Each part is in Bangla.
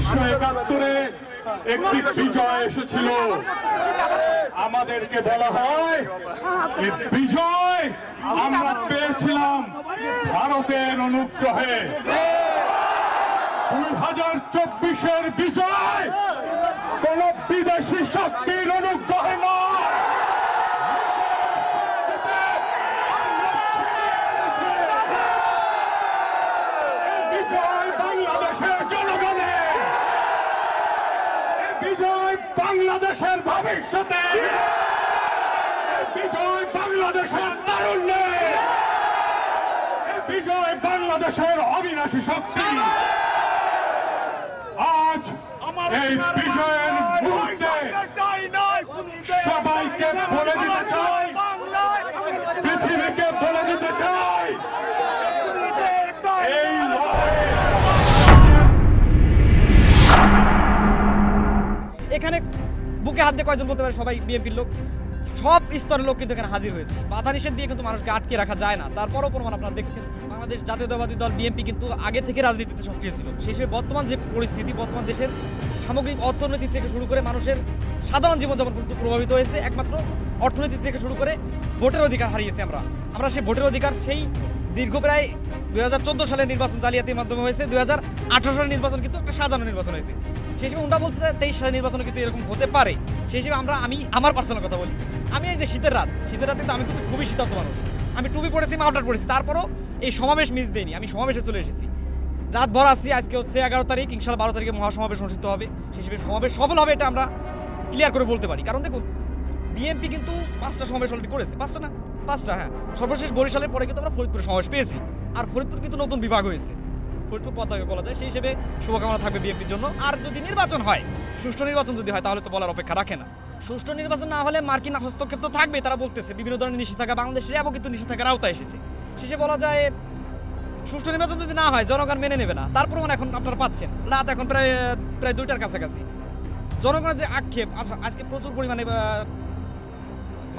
1971-এ একটি বিজয় এসেছিল। আমাদেরকে বলা হয় এই বিজয় আমরা পেয়েছিলাম ভারতের অনুগ্রহে। 2024-এর বিজয় কোন বিদেশি শক্তির অনুগ্রহে নয়। বিজয় বাংলাদেশের জনগণের, বিজয় বাংলাদেশের ভবিষ্যতে, বিজয় বাংলাদেশের তারুণ্যের, বিজয় বাংলাদেশের অবিনাশী শক্তি। আজ এই বিজয়ের মুহূর্তে সবাইকে বলে দিতে চাই, পৃথিবীকে বলে দিতে চাই, এই এখানে বুকে হাত দিয়ে কয়জন বলতে পারে সবাই বিএনপির লোক, সব স্তরের লোক কিন্তু এখানে হাজির হয়েছে। বাধা নিষেধ দিয়ে কিন্তু মানুষকে আটকে রাখা যায় না। তারপরও প্রমাণ আপনারা দেখছেন, বাংলাদেশ জাতীয়তাবাদী দল বিএনপি কিন্তু আগে থেকে রাজনীতিতে সক্রিয় ছিল। সেই হিসেবে বর্তমান যে পরিস্থিতি, বর্তমান দেশের সামগ্রিক অর্থনীতি থেকে শুরু করে মানুষের সাধারণ জীবনযাপন কিন্তু প্রভাবিত হয়েছে একমাত্র অর্থনীতি থেকে শুরু করে ভোটের অধিকার হারিয়েছি আমরা সেই ভোটের অধিকার সেই দীর্ঘ প্রায় 2014 সালের নির্বাচন জালিয়াতির মাধ্যমে হয়েছে। 2018 সালের নির্বাচন কিন্তু একটা সাধারণ নির্বাচন হয়েছে। সেই হিসেবে উন্ডা বলছে যে 23 সালের নির্বাচনে কিন্তু এরকম হতে পারে। সেই হিসেবে আমি আমার পার্সোনাল কথা বলি, আমি এই যে শীতের রাতে কিন্তু আমি কিন্তু খুবই শীতার্থ মানুষ। আমি টুপি পড়েছি, মাফলার পড়েছি, তারপরও এই সমাবেশ মিস দেয়নি। আমি সমাবেশে চলে এসেছি, রাত ভর আছি। আজকে হচ্ছে 11 তারিখ, ইনশাআল্লাহ 12 তারিখে মহাসমাবেশ অনুষ্ঠিত হবে। সেই হিসেবে সমাবেশ সফল হবে, এটা আমরা ক্লিয়ার করে বলতে পারি। কারণ দেখুন, বিএনপি কিন্তু 5টা সমাবেশ অলরেডি করেছে, 5টা হ্যাঁ। সর্বশেষ বরিশালের পরে কিন্তু আমরা ফরিদপুরে সমাবেশ পেয়েছি। আর ফরিদপুর কিন্তু নতুন বিভাগ হয়েছে, ফরিদপুর পদ্মাকে বলা যায়। সেই হিসেবে শুভকামনা থাকবে বিএনপির জন্য। আর যদি নির্বাচন হয়, সুষ্ঠু নির্বাচন যদি হয়, তাহলে তো বলার অপেক্ষা রাখে না। সুষ্ঠু নির্বাচন না হলে মার্কিন হস্তক্ষেপ তো থাকবে, তারা বলতেছে বিভিন্ন ধরনের নিষেধাজ্ঞা, বাংলাদেশের র্যাবও কিন্তু নিষেধাজ্ঞার আওতায় এসেছে। শেষে বলা যায় সুষ্ঠু নির্বাচন যদি না হয়, জনগণ মেনে নেবে না। তার প্রমাণ এখন আপনারা পাচ্ছেন। রাত এখন প্রায় 2টার কাছাকাছি। জনগণের যে আক্ষেপ, আজকে প্রচুর পরিমাণে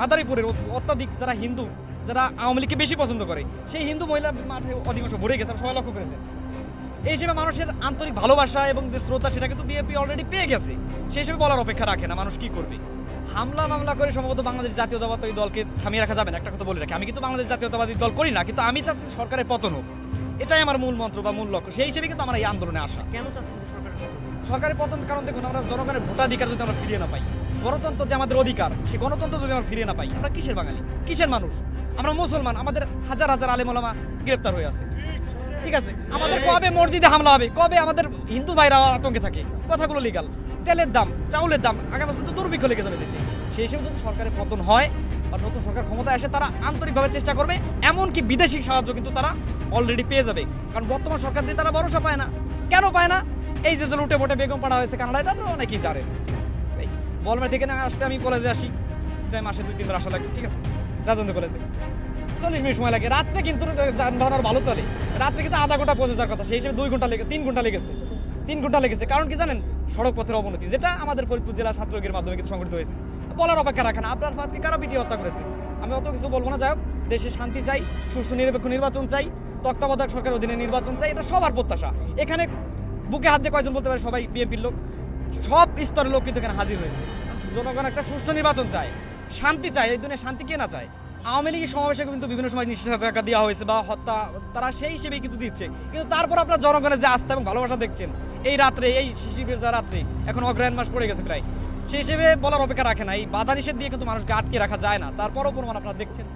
মাদারীপুরের অত্যাধিক যারা হিন্দু, যারা আওয়ামী লীগকে বেশি পছন্দ করে, সেই হিন্দু মহিলা মাঠে অধিকাংশ ভরে গেছে, সবাই লক্ষ্য করেছেন। এই হিসেবে মানুষের আন্তরিক ভালোবাসা এবং যে শ্রদ্ধা, সেটা কিন্তু বিএনপি অলরেডি পেয়ে গেছে। সেই হিসেবে বলার অপেক্ষা রাখে না মানুষ কি করবে। হামলা মামলা করে সম্ভবত বাংলাদেশ জাতীয়তাবাদী দলকে থামিয়ে রাখা যাবে না। একটা কথা বলে রাখি, আমি কিন্তু বাংলাদেশ জাতীয়তাবাদী দল করি না, কিন্তু আমি চাচ্ছি সরকারের পতন হোক। এটাই আমার মূল মন্ত্র বা মূল লক্ষ্য। সেই হিসেবে কিন্তু আমার এই আন্দোলনে আসা। কেন চাচ্ছেন সরকারের পতন? কারণ দেখুন, আমরা জনগণের ভোটাধিকার যদি আমরা ফিরিয়ে না পাই, গণতন্ত্র যে আমাদের অধিকার, সেই গণতন্ত্র যদি আমরা ফিরিয়ে না পাই, আমরা কিসের বাঙালি, কিসের মানুষ? আমরা মুসলমান, আমাদের হাজার হাজার আলেম ওলামা গ্রেপ্তার হয়ে আছে। ঠিক আছে, আমাদের কবে মসজিদে হামলা হবে, কবে আমাদের হিন্দু ভাইরা আতঙ্কে থাকে, কথাগুলো লিগাল। তেলের দাম, চাউলের দাম, আগামী বছর তো দুর্ভিক্ষ লেগে যাবে দেশে। সেই হিসেবে যদি সরকারের পতন হয় বা নতুন সরকার ক্ষমতায় আসে, তারা আন্তরিকভাবে চেষ্টা করবে, এমনকি বিদেশি সাহায্য কিন্তু তারা অলরেডি পেয়ে যাবে। কারণ বর্তমান সরকার দিয়ে তারা ভরসা পায় না। কেন পায় না? এই যে লুটে মোটে বেগম পাড়া হয়েছে কানাডা, এটা আপনারা অনেকেই জানেন। বলমারি থেকে না আসতে আমি কলেজে আসি, প্রায় মাসে 2-3 বার আসা লাগে। ঠিক আছে, রাজেন্দ্র কলেজে 40 মিনিট সময় লাগে। রাত্রে কিন্তু যানবাহন আর ভালো চলে, রাত্রে কিন্তু আধা ঘন্টা পৌঁছে যাওয়ার কথা, সেই হিসেবে 3 ঘন্টা লেগেছে। কারণ কি জানেন? সড়ক পথের অবনতি, যেটা আমাদের ফরিদপুর জেলা ছাত্রলীগের মাধ্যমে কিন্তু সংগঠিত হয়েছে। বলার অপেক্ষা রাখে না। আপনার ফাঁদকে কারা পিটিয়ে হত্যা করেছে, আমি অত কিছু বলবো না। যাই হোক, দেশে শান্তি চাই, সুষ্ঠু নিরপেক্ষ নির্বাচন চাই, তত্ত্বাবধায়ক সরকারের অধীনে নির্বাচন চাই, এটা সবার প্রত্যাশা। এখানে বুকে হাত দিয়ে কয়জন বলতে পারে সবাই বিএনপির লোক, সব স্তরের লোক কিন্তু এখানে হাজির হয়েছে। জনগণ একটা সুষ্ঠু নির্বাচন চায়, শান্তি চায়। এই দুনিয়া শান্তি কে না চায়? আওয়ামী লীগের সমাবেশে কিন্তু বিভিন্ন সময় নিষেধাজ্ঞা দেওয়া হয়েছে বা হত্যা, তারা সেই হিসেবেই কিন্তু দিচ্ছে। কিন্তু তারপর আপনার জনগণের যে আস্থা এবং ভালোবাসা দেখছেন এই রাত্রে, এই শিশিরের যা রাত্রে, এখন অগ্রহায়ণ মাস পড়ে গেছে প্রায়, সেই হিসেবে বলার অপেক্ষা রাখে না। এই বাধা নিষেধ দিয়ে কিন্তু মানুষকে আটকে রাখা যায় না। তারপরও প্রমাণ আপনারা দেখছেন।